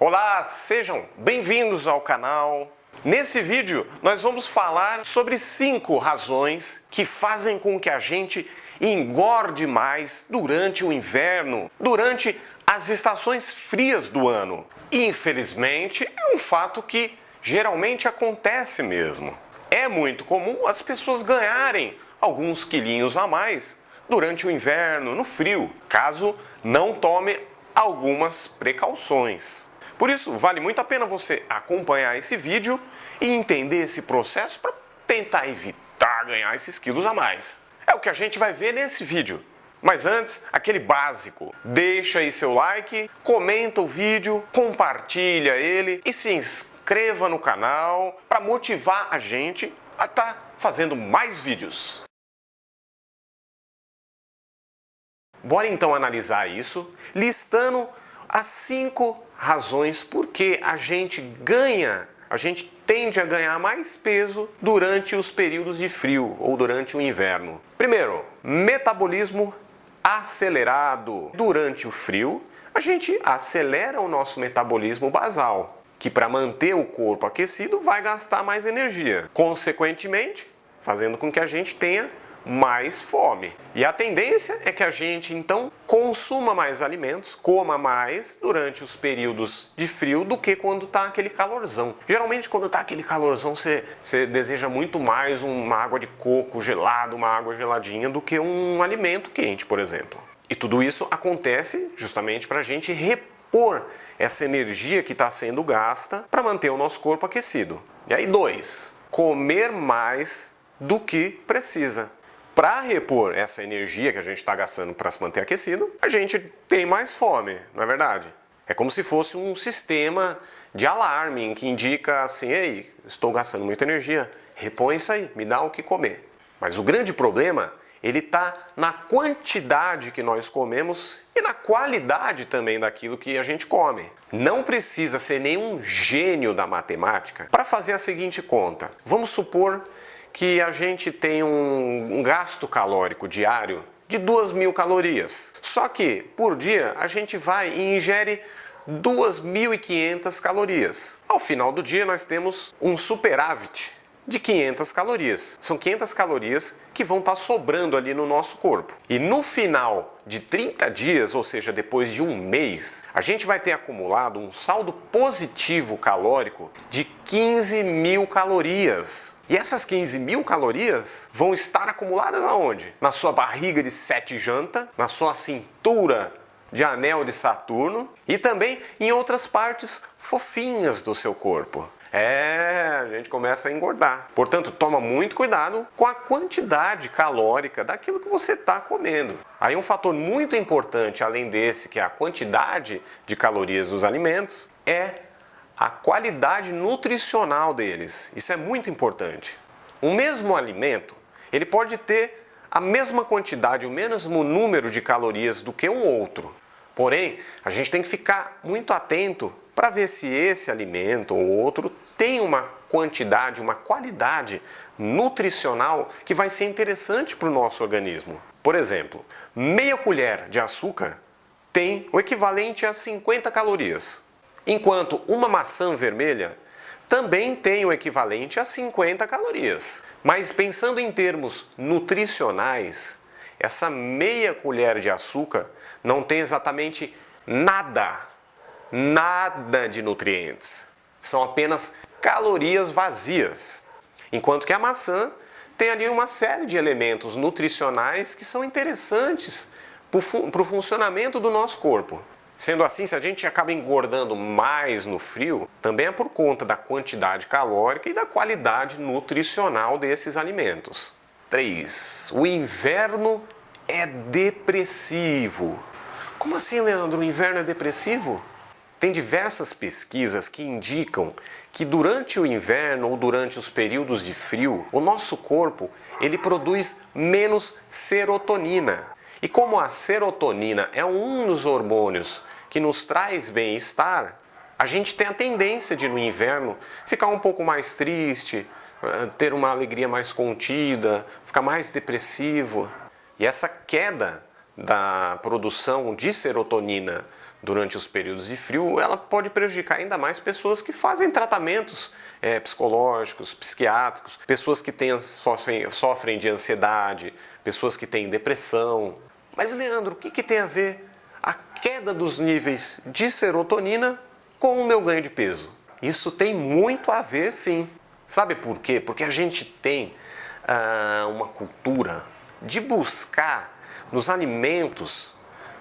Olá, sejam bem-vindos ao canal. Nesse vídeo nós vamos falar sobre 5 razões que fazem com que a gente engorde mais durante o inverno, durante as estações frias do ano. Infelizmente, é um fato que geralmente acontece mesmo. É muito comum as pessoas ganharem alguns quilinhos a mais durante o inverno, no frio, caso não tome algumas precauções. Por isso, vale muito a pena você acompanhar esse vídeo e entender esse processo para tentar evitar ganhar esses quilos a mais. É o que a gente vai ver nesse vídeo. Mas antes, aquele básico. Deixa aí seu like, comenta o vídeo, compartilha ele e se inscreva no canal para motivar a gente a estar fazendo mais vídeos. Bora então analisar isso, listando as 5 razões por que a gente tende a ganhar mais peso durante os períodos de frio ou durante o inverno. Primeiro, metabolismo acelerado. Durante o frio, a gente acelera o nosso metabolismo basal, que para manter o corpo aquecido vai gastar mais energia, consequentemente, fazendo com que a gente tenha mais fome. E a tendência é que a gente então consuma mais alimentos, coma mais durante os períodos de frio do que quando está aquele calorzão. Geralmente quando está aquele calorzão você deseja muito mais uma água de coco gelada, uma água geladinha do que um alimento quente, por exemplo. E tudo isso acontece justamente para a gente repor essa energia que está sendo gasta para manter o nosso corpo aquecido. E aí 2, comer mais do que precisa. Para repor essa energia que a gente está gastando para se manter aquecido, a gente tem mais fome, não é verdade? É como se fosse um sistema de alarme que indica assim, ei, estou gastando muita energia, repõe isso aí, me dá o que comer. Mas o grande problema, ele está na quantidade que nós comemos e na qualidade também daquilo que a gente come. Não precisa ser nenhum gênio da matemática para fazer a seguinte conta. Vamos supor que a gente tem um gasto calórico diário de 2.000 calorias. Só que, por dia, a gente vai e ingere 2.500 calorias. Ao final do dia, nós temos um superávit de 500 calorias. São 500 calorias que vão estar sobrando ali no nosso corpo. E no final de 30 dias, ou seja, depois de um mês, a gente vai ter acumulado um saldo positivo calórico de 15.000 calorias. E essas 15.000 calorias vão estar acumuladas aonde? Na sua barriga de 7 janta, na sua cintura de anel de Saturno e também em outras partes fofinhas do seu corpo. A gente começa a engordar. Portanto, toma muito cuidado com a quantidade calórica daquilo que você está comendo. Aí um fator muito importante, além desse, que é a quantidade de calorias dos alimentos, é a qualidade nutricional deles. Isso é muito importante. O mesmo alimento, ele pode ter a mesma quantidade, o mesmo número de calorias do que um outro. Porém, a gente tem que ficar muito atento para ver se esse alimento ou outro tem uma quantidade, uma qualidade nutricional que vai ser interessante para o nosso organismo. Por exemplo, meia colher de açúcar tem o equivalente a 50 calorias, enquanto uma maçã vermelha também tem o equivalente a 50 calorias. Mas pensando em termos nutricionais, essa meia colher de açúcar não tem exatamente nada de nutrientes. São apenas calorias vazias. Enquanto que a maçã tem ali uma série de elementos nutricionais que são interessantes para o funcionamento do nosso corpo. Sendo assim, se a gente acaba engordando mais no frio, também é por conta da quantidade calórica e da qualidade nutricional desses alimentos. 3. O inverno é depressivo. Como assim, Leandro? O inverno é depressivo? Tem diversas pesquisas que indicam que durante o inverno ou durante os períodos de frio, o nosso corpo ele produz menos serotonina. E como a serotonina é um dos hormônios que nos traz bem-estar, a gente tem a tendência de no inverno ficar um pouco mais triste, ter uma alegria mais contida, ficar mais depressivo. E essa queda da produção de serotonina durante os períodos de frio, ela pode prejudicar ainda mais pessoas que fazem tratamentos psicológicos, psiquiátricos, pessoas que sofrem de ansiedade, pessoas que têm depressão. Mas, Leandro, o que tem a ver a queda dos níveis de serotonina com o meu ganho de peso? Isso tem muito a ver, sim. Sabe por quê? Porque a gente tem uma cultura de buscar nos alimentos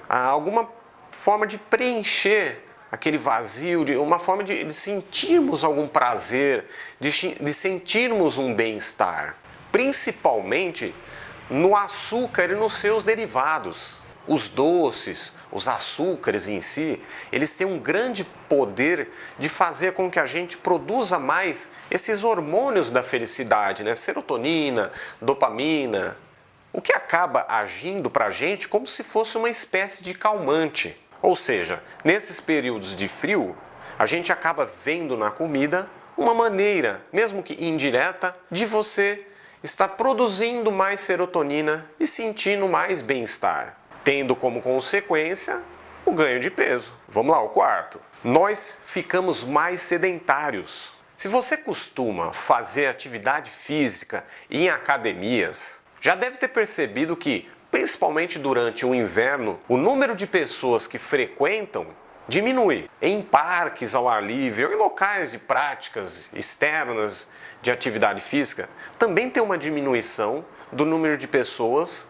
alguma forma de preencher aquele vazio, uma forma de sentirmos algum prazer, de sentirmos um bem-estar, principalmente no açúcar e nos seus derivados. Os doces, os açúcares em si, eles têm um grande poder de fazer com que a gente produza mais esses hormônios da felicidade, né? Serotonina, dopamina, o que acaba agindo para a gente como se fosse uma espécie de calmante. Ou seja, nesses períodos de frio, a gente acaba vendo na comida uma maneira, mesmo que indireta, de você estar produzindo mais serotonina e sentindo mais bem-estar, tendo como consequência o ganho de peso. Vamos lá, o quarto. Nós ficamos mais sedentários. Se você costuma fazer atividade física em academias, já deve ter percebido que, principalmente durante o inverno, o número de pessoas que frequentam diminui. Em parques ao ar livre ou em locais de práticas externas de atividade física, também tem uma diminuição do número de pessoas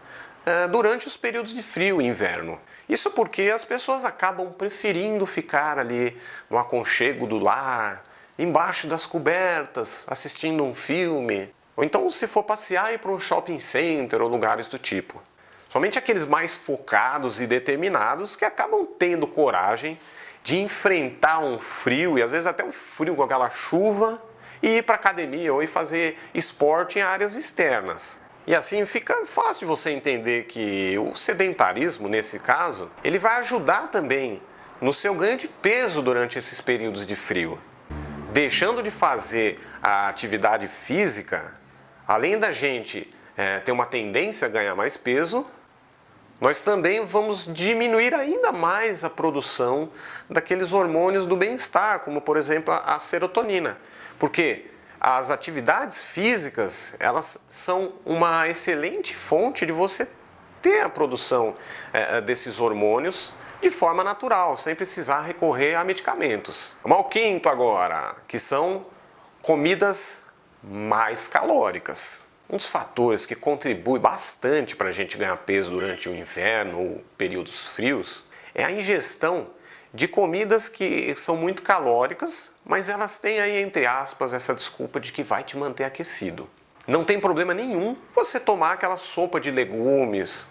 durante os períodos de frio e inverno. Isso porque as pessoas acabam preferindo ficar ali no aconchego do lar, embaixo das cobertas, assistindo um filme, ou então se for passear ir para um shopping center ou lugares do tipo. Somente aqueles mais focados e determinados que acabam tendo coragem de enfrentar um frio, e às vezes até um frio com aquela chuva, e ir para a academia ou ir fazer esporte em áreas externas. E assim fica fácil de você entender que o sedentarismo, nesse caso, ele vai ajudar também no seu ganho de peso durante esses períodos de frio. Deixando de fazer a atividade física, além da gente ter uma tendência a ganhar mais peso, nós também vamos diminuir ainda mais a produção daqueles hormônios do bem-estar, como por exemplo a serotonina. Porque as atividades físicas, elas são uma excelente fonte de você ter a produção desses hormônios de forma natural, sem precisar recorrer a medicamentos. Vamos ao quinto agora, que são comidas mais calóricas. Um dos fatores que contribui bastante para a gente ganhar peso durante o inverno ou períodos frios é a ingestão de comidas que são muito calóricas, mas elas têm aí, entre aspas, essa desculpa de que vai te manter aquecido. Não tem problema nenhum você tomar aquela sopa de legumes,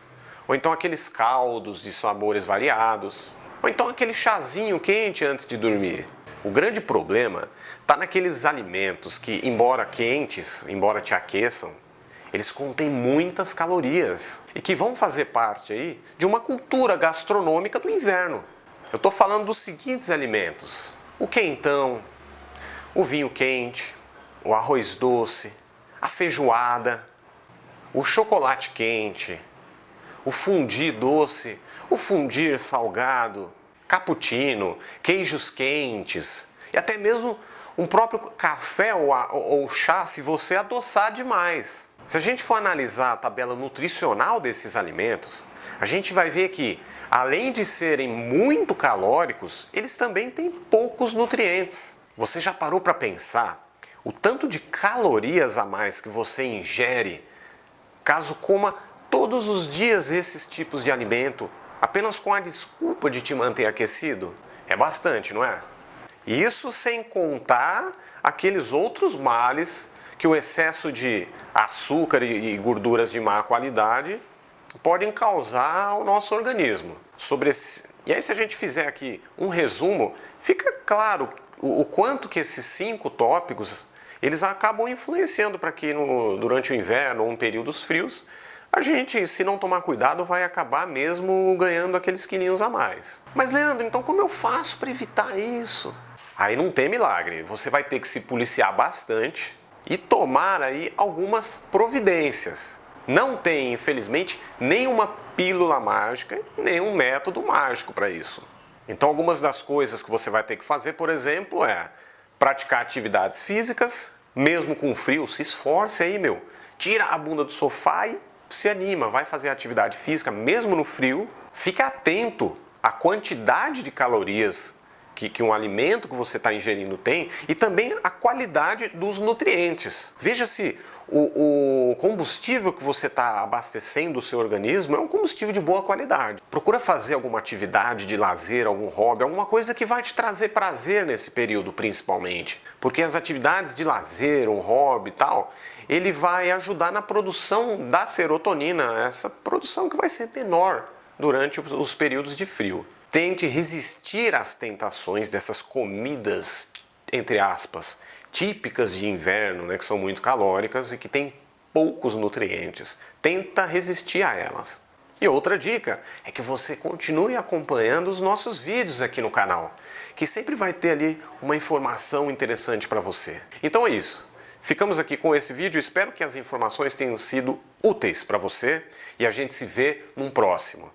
ou então aqueles caldos de sabores variados, ou então aquele chazinho quente antes de dormir. O grande problema está naqueles alimentos que, embora quentes, embora te aqueçam, eles contêm muitas calorias e que vão fazer parte aí de uma cultura gastronômica do inverno. Eu estou falando dos seguintes alimentos: o quentão, o vinho quente, o arroz doce, a feijoada, o chocolate quente, o fondue doce, o fondue salgado, cappuccino, queijos quentes e até mesmo um próprio café ou chá se você adoçar demais. Se a gente for analisar a tabela nutricional desses alimentos, a gente vai ver que, além de serem muito calóricos, eles também têm poucos nutrientes. Você já parou para pensar o tanto de calorias a mais que você ingere caso coma todos os dias esses tipos de alimento, apenas com a desculpa de te manter aquecido? É bastante, não é? E isso sem contar aqueles outros males que o excesso de açúcar e gorduras de má qualidade podem causar ao nosso organismo. E aí, se a gente fizer aqui um resumo, fica claro o quanto que esses 5 tópicos eles acabam influenciando para que durante o inverno ou em períodos frios, a gente, se não tomar cuidado, vai acabar mesmo ganhando aqueles quilinhos a mais. Mas, Leandro, então como eu faço para evitar isso? Aí não tem milagre, você vai ter que se policiar bastante e tomar aí algumas providências. Não tem, infelizmente, nenhuma pílula mágica, nenhum método mágico para isso. Então algumas das coisas que você vai ter que fazer, por exemplo, é praticar atividades físicas, mesmo com frio, se esforce aí, meu. Tira a bunda do sofá e se anima, vai fazer atividade física, mesmo no frio. Fica atento à quantidade de calorias que um alimento que você está ingerindo tem e também a qualidade dos nutrientes. Veja se o combustível que você está abastecendo o seu organismo é um combustível de boa qualidade. Procura fazer alguma atividade de lazer, algum hobby, alguma coisa que vai te trazer prazer nesse período principalmente. Porque as atividades de lazer, um hobby e tal, ele vai ajudar na produção da serotonina, essa produção que vai ser menor durante os períodos de frio. Tente resistir às tentações dessas comidas, entre aspas, típicas de inverno, né, que são muito calóricas e que têm poucos nutrientes. Tenta resistir a elas. E outra dica é que você continue acompanhando os nossos vídeos aqui no canal, que sempre vai ter ali uma informação interessante para você. Então é isso. Ficamos aqui com esse vídeo, espero que as informações tenham sido úteis para você e a gente se vê num próximo.